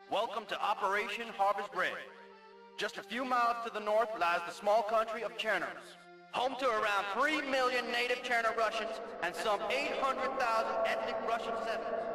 Welcome to Operation Harvest Red. Just a few miles to the north lies the small country of Cherners, home to around 3 million native Cherner Russians and some 800,000 ethnic Russian settlers.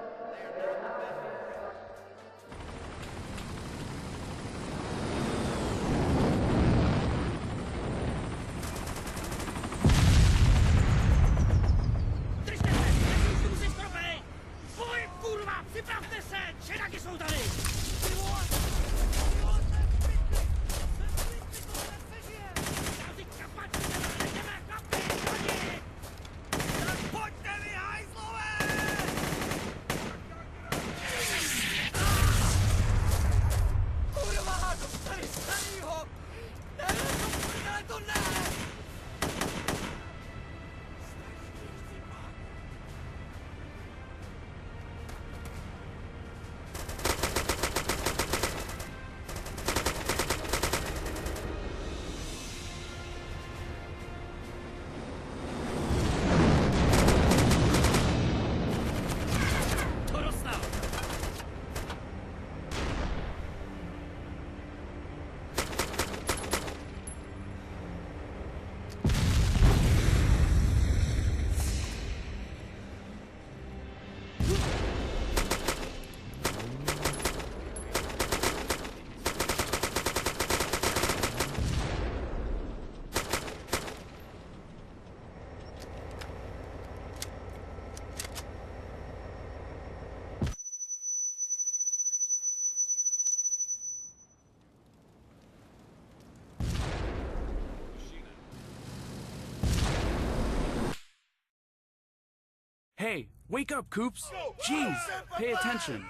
Hey, wake up, Coops! Jeez, pay attention.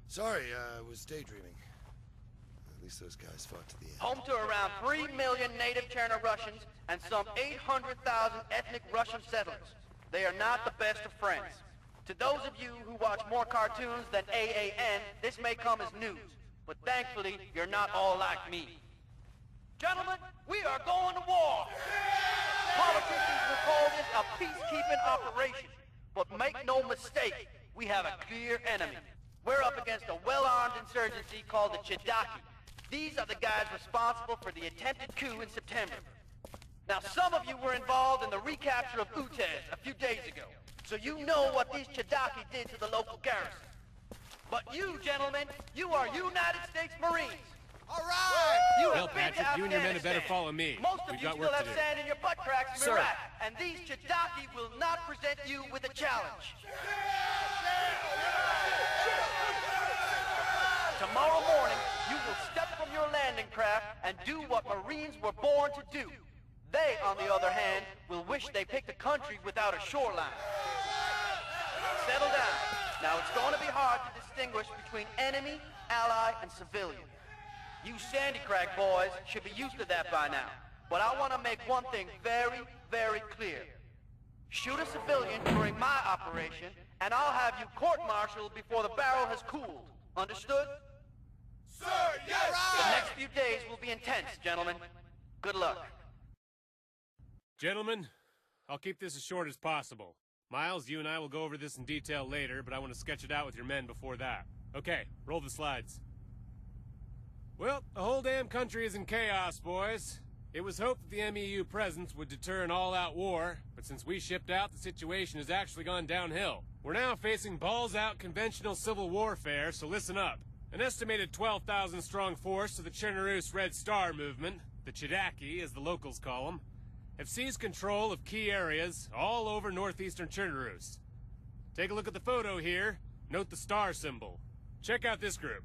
Sorry, I was daydreaming. At least those guys fought to the end. Home to around 3 million native Cherner Russians and some 800,000 ethnic Russian settlers. They are not the best of friends. To those of you who watch more cartoons than AAN, this may come as news, but thankfully, you're not all like me. Gentlemen, we are going to war! Politicians will call this a peacekeeping operation. But make no mistake, we have a clear enemy. We're up against a well-armed insurgency called the Chidaki. These are the guys responsible for the attempted coup in September. Now, some of you were involved in the recapture of Utez a few days ago, so you know what these Chidaki did to the local garrison. But you, gentlemen, you are United States Marines. All right! Well, Patrick, you and your men had better follow me. Most of We've you got still work have to do. sand in your butt cracks from Iraq, and these Chidaki will not present you with a challenge. Tomorrow morning, you will step from your landing craft and do what Marines were born to do. They, on the other hand, will wish they picked a country without a shoreline. Settle down. Now, it's going to be hard to distinguish between enemy, ally, and civilian. You Sandy Crack boys should be used to that by now. But I want to make one thing very, very clear. Shoot a civilian during my operation, and I'll have you court-martialed before the barrel has cooled. Understood? Sir, yes! The next few days will be intense, gentlemen. Good luck. Gentlemen, I'll keep this as short as possible. Miles, you and I will go over this in detail later, but I want to sketch it out with your men before that. Okay, roll the slides. Well, the whole damn country is in chaos, boys. It was hoped that the MEU presence would deter an all-out war, but since we shipped out, the situation has actually gone downhill. We're now facing balls-out conventional civil warfare, so listen up. An estimated 12,000-strong force of the Chernerus Red Star movement, the Chidaki, as the locals call them, have seized control of key areas all over northeastern Chernerus. Take a look at the photo here. Note the star symbol. Check out this group.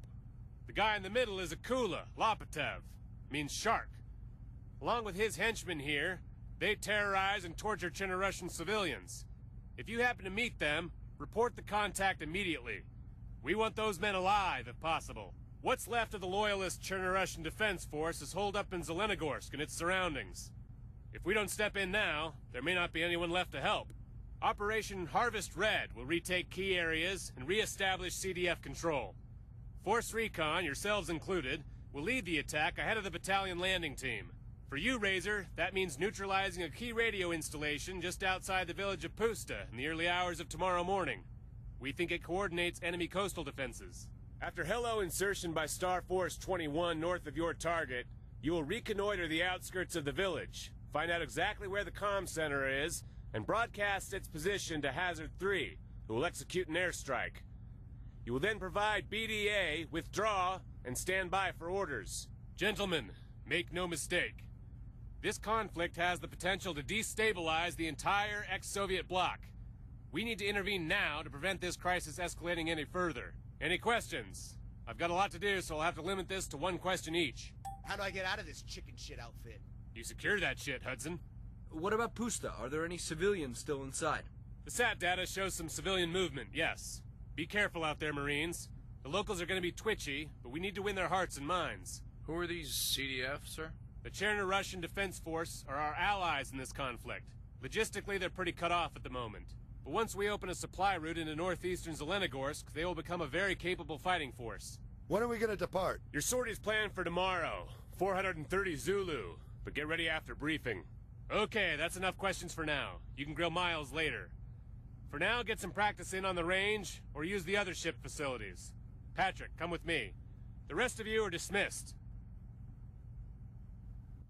The guy in the middle is Akula Lopatev, means shark. Along with his henchmen here, they terrorize and torture Chernorussian civilians. If you happen to meet them, report the contact immediately. We want those men alive, if possible. What's left of the loyalist Chernorussian Defense Force is holed up in Zelenogorsk and its surroundings. If we don't step in now, there may not be anyone left to help. Operation Harvest Red will retake key areas and re-establish CDF control. Force Recon, yourselves included, will lead the attack ahead of the battalion landing team. For you, Razor, that means neutralizing a key radio installation just outside the village of Pusta in the early hours of tomorrow morning. We think it coordinates enemy coastal defenses. After hello insertion by Star Force 21 north of your target, you will reconnoiter the outskirts of the village, find out exactly where the comm center is, and broadcast its position to Hazard 3, who will execute an airstrike. You will then provide BDA, withdraw, and stand by for orders. Gentlemen, make no mistake. This conflict has the potential to destabilize the entire ex-Soviet bloc. We need to intervene now to prevent this crisis escalating any further. Any questions? I've got a lot to do, so I'll have to limit this to one question each. How do I get out of this chicken shit outfit? You secure that shit, Hudson. What about Pusta? Are there any civilians still inside? The SAT data shows some civilian movement, yes. Be careful out there, Marines. The locals are going to be twitchy, but we need to win their hearts and minds. Who are these CDF, sir? The Cherno-Russian Defense Force are our allies in this conflict. Logistically, they're pretty cut off at the moment. But once we open a supply route into northeastern Zelenogorsk, they will become a very capable fighting force. When are we gonna depart? Your sortie's planned for tomorrow. 430 Zulu. But get ready after briefing. Okay, that's enough questions for now. You can grill Miles later. For now, get some practice in on the range, or use the other ship facilities. Patrick, come with me. The rest of you are dismissed.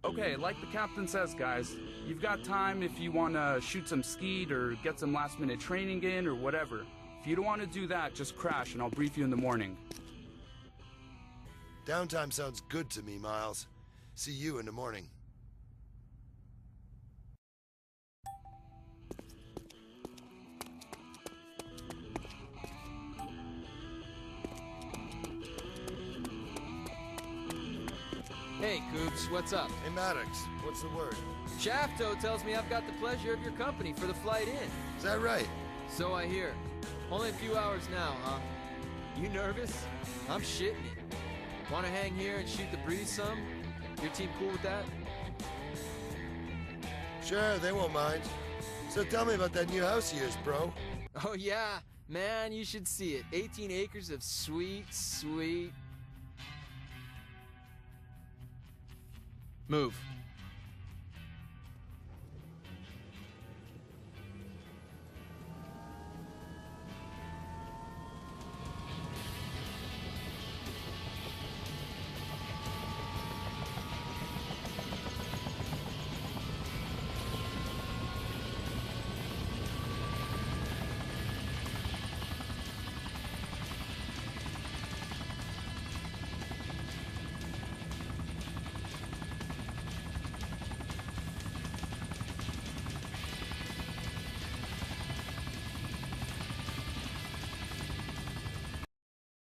Okay, like the captain says, guys, you've got time if you want to shoot some skeet or get some last-minute training in or whatever. If you don't want to do that, just crash and I'll brief you in the morning. Downtime sounds good to me, Miles. See you in the morning. Hey, Coops, what's up? Hey, Maddox, what's the word? Shafto tells me I've got the pleasure of your company for the flight in. Is that right? So I hear. Only a few hours now, huh? You nervous? I'm shitting it. Want to hang here and shoot the breeze some? Your team cool with that? Sure, they won't mind. So tell me about that new house of yours, bro. Oh yeah, man, you should see it. 18 acres of sweet... Move.